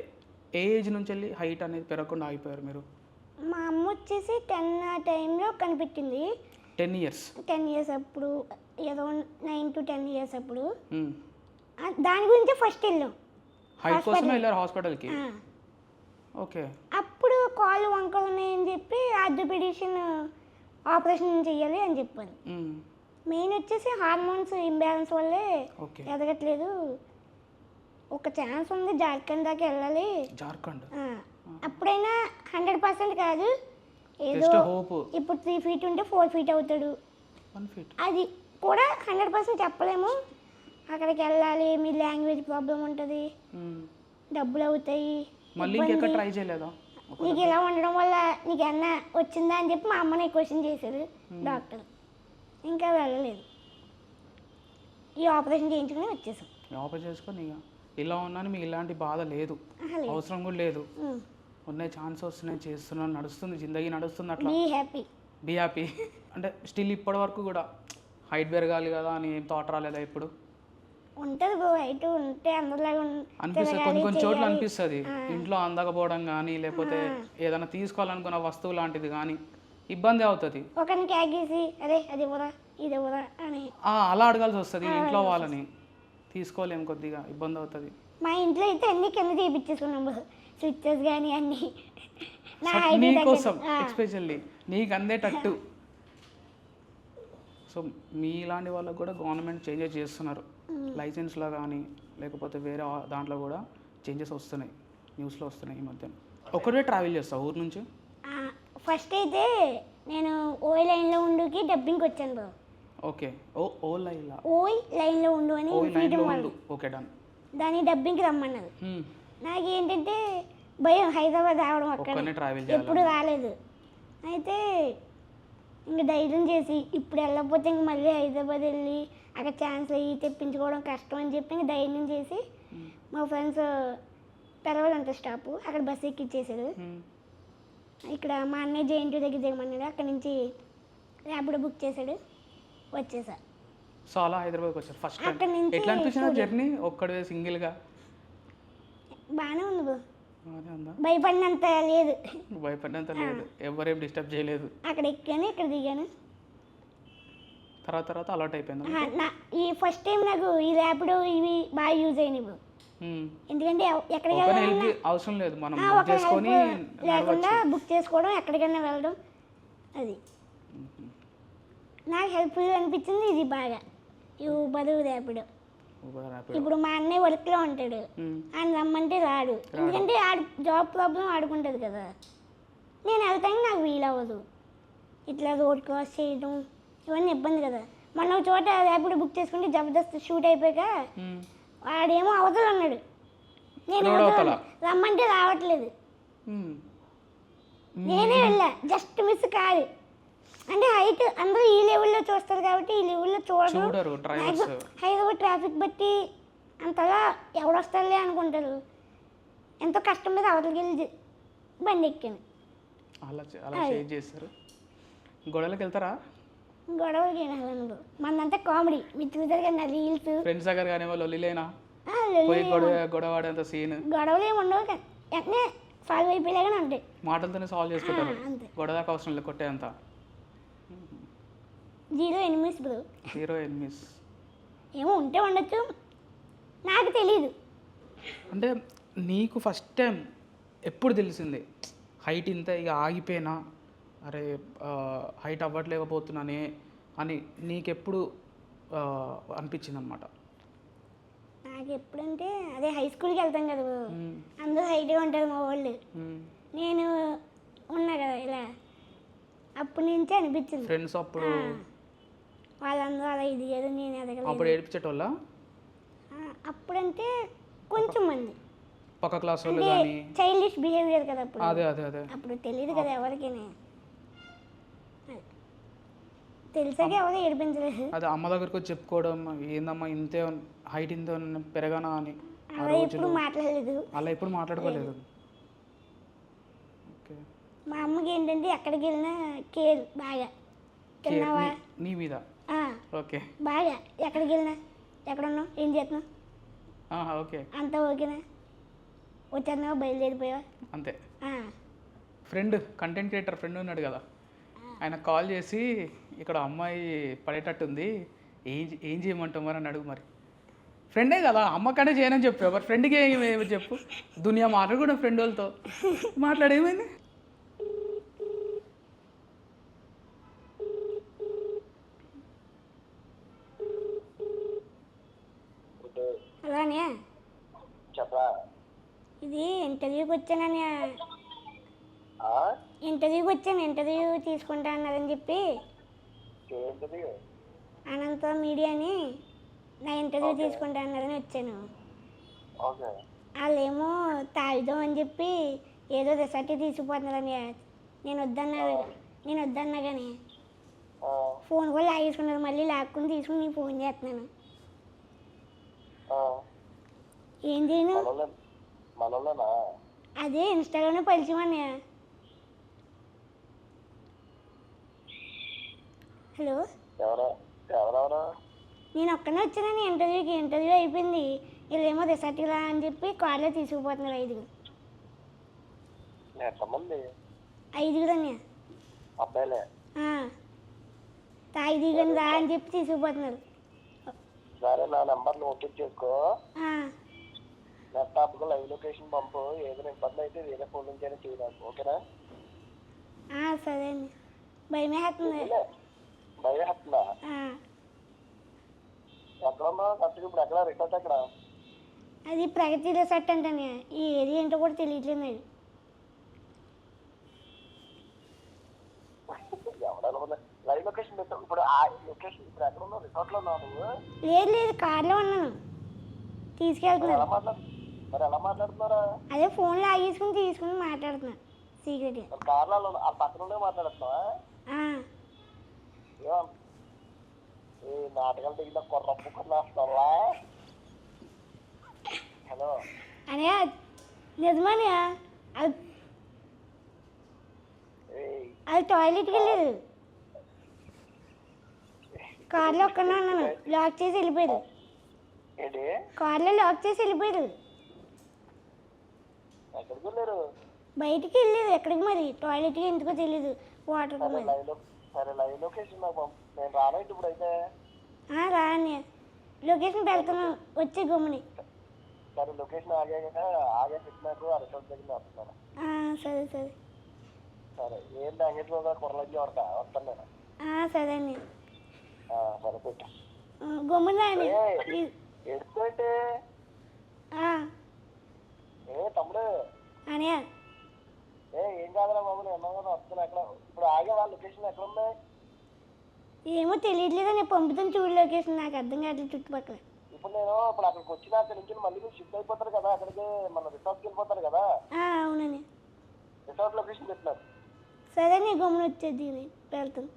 ఏ ఏజ్ నుంచి వెళ్ళి హైట్ అనేది పెరగకుండా ఆగిపోయారు మీరు? మా అమ్మ వచ్చేసి 10 ఆ టైంలో కనిపెట్టింది. 10 years అప్పుడు, ఏదో 9 to 10 years అప్పుడు. దాని గురించి ఫస్ట్ వెళ్ళాం, హైట్ కోసం వెళ్ళారు హాస్పిటల్కి. ఓకే. అప్పుడు కాళ్ళు వంకలు ఉన్నాయని చెప్పి ఆర్థోపెడిషన్ ఆపరేషన్ చేయాలి అని చెప్పారు. మెయిన్ వచ్చేసి హార్మోన్స్ ఇంబ్యాలెన్స్ వల్లే ఎదగట్లేదు, ఒక ఛాన్స్ ఉంది జార్ఖండ్ దాకా వెళ్ళాలి. జార్ఖండ్ అప్పుడైనా 100% కాదు, ఏదో ఇప్పుడు 3 feet ఉంటే 4 feet అవుతాడు, అది కూడా 100% చెప్పలేము. అక్కడికి వెళ్ళాలి, మీ లాంగ్వేజ్ ప్రాబ్లం ఉంటుంది, డబ్బులు అవుతాయి, మళ్ళీ ఇంకెక్కడ ట్రై చేయలేదా? నీకు ఇలా ఉండడం వల్ల నీకు ఏమన్నా వచ్చిందా అని చెప్పి మా అమ్మని క్వశ్చన్ చేశారు డాక్టర్. ఇంకా వెళ్ళలేదు, ఈ ఆపరేషన్ చేయించుకుని వచ్చేసాం. ఆపరేషన్ చేసుకొని ఇక ఇలా ఉన్నాను, మీకు ఇలాంటి బాధ లేదు, లేదు. అవసరం కూడా లేదు. ఉన్నాయి, ఛాన్స్ వస్తున్నాయి, చేస్తున్నాను, నడుస్తుంది, జిందగీ నడుస్తుంది. అట్లా బీ హ్యాపీ. Be happy. అంటే స్టిల్ ఇప్పటి వరకు కూడా హైట్ పెరగాలి కదా అని ఏం థాట్ రాలేదా ఇప్పుడు? ఉంటుంది బ్రో, హైట్ ఉంటే అందరిలాగా అనిపిస్తుంది, కొన్ని కొన్ని చోట్ల అనిపిస్తుంది. ఇంట్లో అందకపోవడం కానీ, లేకపోతే ఏదైనా తీసుకోవాలనుకున్న వస్తువు లాంటిది కానీ ఇబ్బంది అవుతుంది. ఒకరిని క్యాగేసి అరే అది ఇవ్వరా ఇది ఇవ్వరా అని అలా అడగాల్సి వస్తుంది ఇంట్లో వాళ్ళని. తీసుకోలేము, కొద్దిగా ఇబ్బంది అవుతుంది. మా ఇంట్లో అయితే అన్ని కింద చేయించేసుకున్నాం బ్రో, స్విచ్చెస్ కానీ అన్నీ నా నీ హైట్ కోసం ఎస్పెషల్లీ నీకు అందేటట్టు. సో మీలాంటి వాళ్ళకు కూడా గవర్నమెంట్ చేంజెస్ చేస్తున్నారు, లైసెన్స్లో కానీ లేకపోతే వేరే దాంట్లో కూడా చేంజెస్ వస్తున్నాయి, న్యూస్లో వస్తున్నాయి ఈ మధ్య. ఒకటే ట్రావెల్ చేస్తావు ఊరు నుంచి? ఫస్ట్ అయితే నేను ఓయ్ లైన్లో ఉండుకి డబ్బింగ్కి వచ్చాను బ్రో. ఓకే, ఓ లైన్లో ఓయ్ లైన్లో ఉండు అని ఫ్రీడమ్ వాళ్ళు ఓకే డన్. దాని డబ్బింగ్కి రమ్మన్నారు. నాకు ఏంటంటే భయం, హైదరాబాద్ రావడం అక్కడ ట్రావెల్ ఎప్పుడు రాలేదు. అయితే ఇంకా ధైర్యం చేసి ఇప్పుడు వెళ్ళకపోతే ఇంక మళ్ళీ హైదరాబాద్ వెళ్ళి అక్కడ ఛాన్స్ అయ్యి తెప్పించుకోవడం కష్టం అని చెప్పి ఇంక ధైర్యం చేసి మా ఫ్రెండ్స్ పెరవాలంట స్టాప్, అక్కడ బస్సు ఎక్కిచ్చేసాడు. ఇక్కడ మా అన్నయ్య జేఎన్టీ దగ్గర దిగమన్నాడు, అక్కడ నుంచి ర్యాపిడో బుక్ చేశాడు, వచ్చేసా. సో అలా హైదరాబాద్కి వచ్చారు ఫస్ట్ టైం. అక్కడ నుంచి ఎట్లా అనిపించింది జర్నీ ఒక్కడే సింగిల్గా? బాగానే ఉంది బ్రో, బాగానే ఉందా? భయపడినంత లేదు, భయపడినంత లేదు, ఎవరేం డిస్టర్బ్ చేయలేదు. అక్కడ ఎక్కాను ఇక్కడ దిగాను. తర్వాత అలవాటు అయిపోయింది. ఈ ఫస్ట్ టైం నాకు ఈ ర్యాపిడో ఇవి బాగా యూజ్ అయినాయి బ్రో. ఎందుకంటే ఎక్కడికి వెళ్ళాలన్నా అవసరం లేదు, మనం ఒక హెల్ప్ లేకుండా బుక్ చేసుకోవడం, ఎక్కడికైనా వెళ్ళడం, అది నాకు హెల్ప్ఫుల్ అనిపించింది. ఇది బాగా ఈ ఊబర్ ర్యాపిడో. ఇప్పుడు మా అన్నయ్య వర్క్లో ఉంటాడు, ఆయన రమ్మంటే రాడు, ఎందుకంటే ఆడు జాబ్ ప్రాబ్లం ఆడుకుంటుంది కదా. నేను వెళ్తాను, నాకు వీలు అవ్వదు, ఇట్లా రోడ్ క్రాస్ చేయడం ఇవన్నీ ఇబ్బంది కదా. మొన్న ఒక చోట ర్యాపిడో బుక్ చేసుకుంటే జబర్దస్త్ షూట్ అయిపోయాక వాడేమో అవతల ఉన్నాడు, నేను రమ్మంటే రావట్లేదు, నేనే వెళ్ళా, జస్ట్ మిస్ కాదు. అంటే హైట్ అందరూ ఈ లెవెల్లో చూస్తారు కాబట్టి ఈ లెవెల్లో చూడరు. హైదరాబాద్ ట్రాఫిక్ బట్టి అంతగా ఎవడొస్తారులే అనుకుంటారు. ఎంతో కష్టం మీద అవతలకి వెళ్ళి బండి ఎక్కాను. అలా చేస్తారు. గొడవలకి వెళ్తారా? గొడవలకి వెళ్ళను, మనంతా కామెడీ. మీరు చూసారు కదా రీల్స్, ఫ్రెండ్స్ దగ్గర కానీ వాళ్ళు లొల్లిలేనా? గొడవ సీన్ గొడవలు ఏమి ఉండవు కానీ వెంటనే సాల్వ్ అయిపోయేలాగానే ఉంటాయి, మాటలతోనే సాల్వ్ చేసుకుంటారు. అంతే, గొడవకి అవసరం లేదు కొట్టేంత. 0 enemies బ్రో. 0 enemies ఏమో ఉంటే ఉండొచ్చు, నాకు తెలీదు. అంటే నీకు ఫస్ట్ టైం ఎప్పుడు తెలిసింది హైట్ ఇంత ఇక ఆగిపోయినా, అరే హైట్ అవ్వట్లేకపోతున్నానే అని నీకెప్పుడు అనిపించింది అనమాట? నాకు ఎప్పుడంటే అదే హై స్కూల్కి వెళ్తాం కదా, అందరూ హైట్గా ఉంటారు మా వాళ్ళు, నేను ఉన్నా కదా ఇలా, అప్పటి నుంచే అనిపించింది. ఫ్రెండ్స్ అప్పుడు వాళ్ళందరూ అలా ఎదిగారు, నేను ఎదగలేదు. అప్పుడు ఏడిపించేటోళ్ళ? అప్పుడంటే కొంచెం మంది పక్క క్లాస్ వాళ్ళు కానీ చైల్డిష్ బిహేవియర్ కదా అప్పుడు. అదే అదే అదే అప్పుడు తెలియదు కదా ఎవరికైనా, తెలిసాక ఎవరు ఏడిపించలేదు. అదే అమ్మ దగ్గరకు వచ్చి చెప్పుకోవడం, ఏందమ్మా ఇంతే హైట్ ఇంత పెరగానా అని. అలా ఎప్పుడు మాట్లాడలేదు, అలా ఎప్పుడు మాట్లాడుకోలేదు. ఓకే, మా అమ్మకి ఏంటంటే ఎక్కడికి వెళ్ళినా కేర్ బాగా. తిన్నావా నీ మీద? ఓకే, బాగా. ఎక్కడికి వెళ్ళినా ఎక్కడున్నావు, ఏం చేస్తున్నావు, ఓకే అంతా ఓకేనా, వచ్చేస్తున్నావా, బయలుదేరిపోయావా, అంతే. ఫ్రెండ్, కంటెంట్ క్రియేటర్ ఫ్రెండ్ ఉన్నాడు కదా, ఆయన కాల్ చేసి ఇక్కడ అమ్మాయి పడేటట్టుంది, ఏం చేయమంటావు మరి అని అడుగు. మరి ఫ్రెండే కదా, అమ్మకనే చేయనని చెప్పావు, మరి ఫ్రెండ్కి ఏమి చెప్పు. దునియా మాట్లాడు ఫ్రెండ్ వాళ్ళతో మాట్లాడేమైంది. అలానే చెప్పరా? ఇది ఇంటర్వ్యూకి వచ్చానని, ఇంటర్వ్యూకి వచ్చాను, ఇంటర్వ్యూ తీసుకుంటా అన్నారని చెప్పి ఏంటది? అనంత మీడియా అని నా ఇంటర్వ్యూ తీసుకుంటా అన్నారని వచ్చాను. ఓకే. వాళ్ళేమో తాగుదాం అని చెప్పి ఏదో రిసార్ట్ తీసుకుపోతున్నారని నేను వద్దన్నా కానీ ఫోన్ కూడా లాగేసుకున్నారు. మళ్ళీ లాక్కుని తీసుకుని నీకు ఫోన్ చేస్తున్నాను. ఏం చేయను? మనోళ్ళనా? అదే ఇన్స్టాగ్రామ్లో పరిచయం అన్నయ్య. హలో, ఎవరెవరు? నేను ఒక్కనే వచ్చానని ఇంటర్వ్యూ అయిపోయింది. వీళ్ళేమో రిసార్ట్ రా అని చెప్పి కార్లో తీసుకుపోతున్నారు. 5 ఎంతమంది? 5 అన్నయ్య. అబ్బాయిలే? తాగి దిగని రా అని చెప్పి తీసుకుపోతున్నారు. సరే, నా నెంబర్ నోట్ చేసుకో. ల్యాప్టాప్కు లైవ్ లొకేషన్ పంపు. ఏదైనా ఇబ్బంది అయితే వేరే ఫోన్ నుంచి అయినా చేయడానికి, ఓకేనా? సరే అండి. భయమే వస్తుంది. భయం వస్తుందా? ఎక్కడ ఉన్నావు కరెక్ట్గా? ఇప్పుడు ఎక్కడ రిసార్ట్ ఎక్కడ? అది ప్రగతి రిసార్ట్ అంటనే. ఈ ఏరియా ఏంటో కూడా తెలియట్లేదు నాకు. ఎవడన్నా లైవ్ లొకేషన్ పెట్టు. ఇప్పుడు ఆ లొకేషన్ ఇప్పుడు ఎక్కడ ఉన్నావు? రిసార్ట్లో ఉన్నావు నువ్వు? లేదు, కార్లో ఉన్నాను. తీసుకెళ్తున్నాను. మరి ఎలా మాట్లాడుతున్నారా? అదే ఫోన్లో తీసుకుని మాట్లాడుతున్నా సీక్రెట్గా. కార్లలో ఆ పక్కన మాట్లాడుతున్నావా? ఈ నాటకాలు దిగిన కొర్రప్పు కొన్నాస్తావా? హలో అనే నిజమని అది టాయిలెట్కి వెళ్ళలేదు. కార్లో ఒక్కనే ఉన్నాను. లాక్ చేసి వెళ్ళిపోయారు. ఏంటి? కార్లో లాక్ చేసి వెళ్ళిపోయారు. ఎక్కడికి వెళ్ళారు? బయటికి వెళ్ళలేదు. ఎక్కడికి మరి? టాయిలెట్కి ఎందుకో తెలీదు. వాటర్కి మరి. సరే, లైవ్ లొకేషన్ నాకు పంపు. నేను రానైతే ఇప్పుడు అయితే. రా అని లొకేషన్ పెడుతున్నాను. వచ్చే గమ్ముని. సరే, లొకేషన్ ఆగాక చెప్పినాకు ఆ రిసార్ట్ దగ్గర వస్తున్నాను. సరే సరే సరే, ఏం లాంగ్వేజ్ కుర్రలంజీ వస్తాను నేను. సరే అండి. సరే, పెట్టు. గమ్మున ఎడుతుంటే తమ్ముడు అని ఏం కాదురా బాబు, నేను అన్నావు కదా వస్తున్నా. ఎక్కడ ఇప్పుడు ఆగే వాళ్ళ లొకేషన్ ఎక్కడ ఉంది? ఏమో తెలియట్లేదు. నేను పంపుతాను చూడు లొకేషన్. నాకు అర్థం కావట్లేదు చుట్టుపక్కల. ఇప్పుడు అక్కడికి వచ్చిన అక్కడి నుంచి మళ్ళీ మీరు షిఫ్ట్ అయిపోతారు కదా, అక్కడికి మన రిసార్ట్కి వెళ్ళిపోతారు కదా. అవునండి. రిసార్ట్ లొకేషన్ పెట్టినారు. సరే, నీ గమ్మున వచ్చేది వెళ్తాను.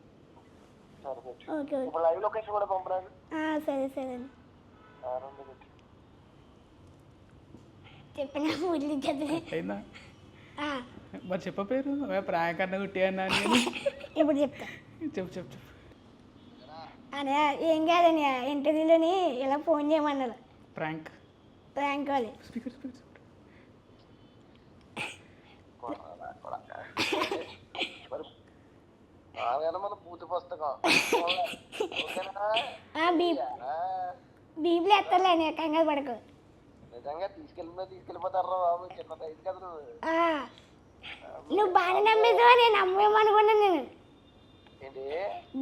సరే పెట్టు. Okay okay. ఇప్పుడు లైవ్ లొకేషన్ కూడా పంపరాదు. సరే సరే అండి. చెప్పిన ఊళ్ళో చదివే అయిందా? మరి చెప్పపేరు ప్రాంక్ అన్న కుట్టి అన్నా నేను. ఇప్పుడు చెప్తా. చెప్పు చెప్పు చెప్పు. అనే ఏం కాదని ఇంటర్వ్యూలోని ఇలా ఫోన్ చేయమన్నారు. ప్రాంక్ వాళ్ళు. స్పీకర్ మన పూర్తి పుస్తకం బీబీలు ఎత్తారులే, కంగారు పడకు. నిజంగా తీసుకెళ్ళిపోతారా బాబు? చిన్న సైజు కదా నువ్వు బాగానే నమ్మేసావా? నేను నమ్మేమనుకున్నాను. నేను ఏంటి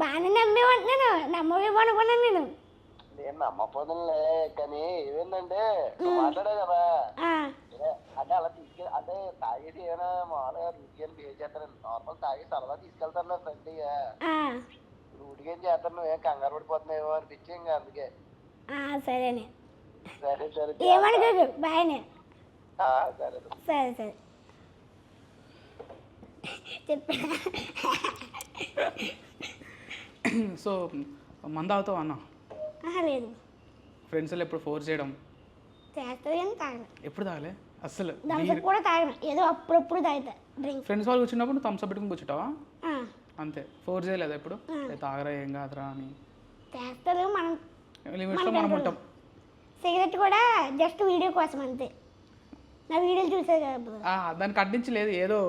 బాగానే నమ్మేమంటున్నాను. నమ్మవేమనుకున్నాను నేను. నేను నమ్మపోదులే, కానీ ఏమైందంటే నువ్వు మాట్లాడావు కదా, అంటే అలా అంటే తాగేసి ఏమైనా మామూలుగా రూట్కి బిహేవ్ చేస్తాను. నార్మల్ తాగేసి అలా తీసుకెళ్తాను ఫ్రెండ్లీగా. రూట్కి ఏం చేస్తాను, నువ్వేం కంగారు పడిపోతున్నావు అనిపించి ఇంకా అందుకే. సరేనే. సరే సరే, ఏమనుకోకు. బాయ్నే. సరే సరే సరే చెప్పా. సో మంద అవుతావు అన్న? లేదు. ఫ్రెండ్స్ ఎప్పుడు ఫోర్స్ చేయడం చేస్తుంది కానీ తాగను. ఎప్పుడు తాగలే అస్సలు? థమ్స్అప్ కూడా తాగను. ఏదో అప్పుడప్పుడు తాగుతా డ్రింక్. ఫ్రెండ్స్ వాళ్ళు కూర్చున్నప్పుడు నువ్వు థమ్స్అప్ పెట్టుకుని కూర్చుంటావా? అంతే. ఫోర్స్ చేయలేదు ఎప్పుడు తాగరా ఏం కాదురా అని? చేస్తారు. మనం లిమిట్స్లో మనం ఉంటాం. సిగరెట్ కూడా జస్ట్ వీడియో కోసం అంతే. నా వీడియోలు చూసే కదా. దానికి అంటించి లేదు, ఏదో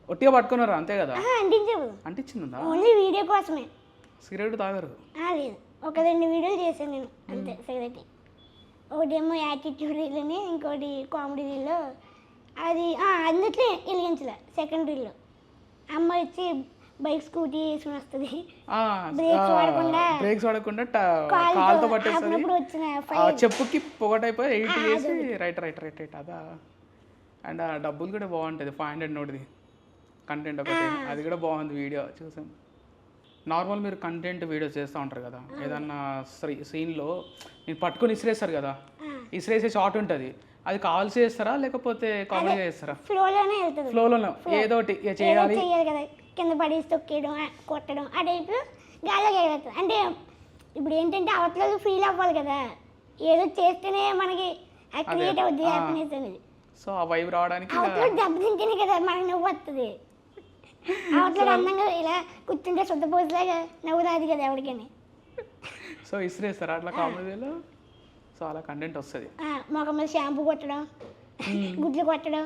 ఒట్టిగా పట్టుకున్నారు అంతే కదా? అంటించవు. అంటించిందా? ఓన్లీ వీడియో కోసమే. సిగరెట్ తాగరు? లేదు, 1-2 వీడియోలు చేశాను నేను అంతే సిగరెట్. ఒకటేమో యాటిట్యూడ్ రీల్ని, ఇంకోటి కామెడీ రీల్లో. అది అందుట్లో వెలిగించలే. సెకండ్ రీల్లో అమ్మాయి వచ్చి బైక్ స్కూటీ వేసుకుని వస్తుంది. బ్రేక్స్ వాడకుండా కాలుతో పట్టేస్తుంది. చెప్పుకి పొగటైపోయి 8 చేసి రైట్ రైట్ రైట్ రైట్ అదా. అండ్ ఆ డబ్బులు కూడా బాగుంటుంది. 500 నోటిది కంటెంట్ ఒకటి, అది కూడా బాగుంది. వీడియో చూసాం. నార్మల్ మీరు కంటెంట్ వీడియోస్ చేస్తూ ఉంటారు కదా, ఏదన్నా సీన్లో నేను పట్టుకొని ఇసిరేస్తారు కదా, ఇసిరేసే షార్ట్ ఉంటుంది, అది కావాల్సి చేస్తారా లేకపోతే కామెడీగా చేస్తారా? ఫ్లోలోనే వెళ్తుంది. ఫ్లోలోనే ఏదో ఒకటి ఇక ఏదో చేయాలి. చెయ్యాలి కదా, కింద పడేసి తొక్కేయడం కొట్టడం ఆ టైప్లో గాలిలోకి ఎగరేస్తుంది. అంటే ఇప్పుడు ఏంటంటే అవతల ఫీల్ అవ్వాలి కదా, ఏదో చేస్తేనే మనకి క్రియేట్ అవుద్ది హ్యాపీనెస్ అనేది. సో ఆ వైబ్ రావడానికి అవతల దెబ్బతింటేనే కదా మనకి నవ్వు వస్తుంది. అవతల అందంగా ఇలా కూర్చుంటే శుద్ధ పోజులాగా నవ్వు రాదు కదా ఎవరికైనా. సో ఇసిరేస్తారా అట్లా కామెడీలో? సో అలా కంటెంట్ వస్తుంది. మొఖం మీద షాంపూ కొట్టడం, గుడ్లు కొట్టడం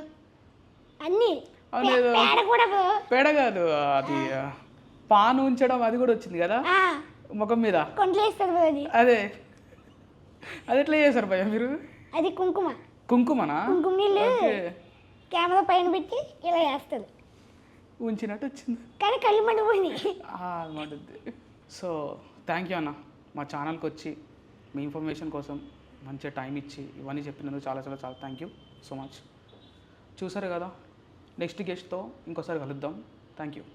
అన్నీ. అవునేదో పేడ కూడా పేడ కాదు, అది పాను ఉంచడం అది కూడా వచ్చింది కదా ముఖం మీద, కొంట్లో వేస్తుంది అది. అదే అది ఎట్లా చేశారు భయ్య మీరు? అది కుంకుమ. కుంకుమనా? కుంకుమ నీళ్ళు కెమెరా పైన పెట్టి ఇలా వేస్తుంది, ఉంచినట్టు వచ్చింది కానీ కళ్ళు మండిపోయింది. మండుద్ది. సో థ్యాంక్ యూ అన్న, మా ఛానల్కి వచ్చి మీ ఇన్ఫర్మేషన్ కోసం మంచిగా టైం ఇచ్చి ఇవన్నీ చెప్పినందుకు చాలా చాలా చాలా థ్యాంక్ యూ సో మచ్. చూసారు కదా, నెక్స్ట్ గెస్ట్తో ఇంకోసారి కలుద్దాం. Thank you.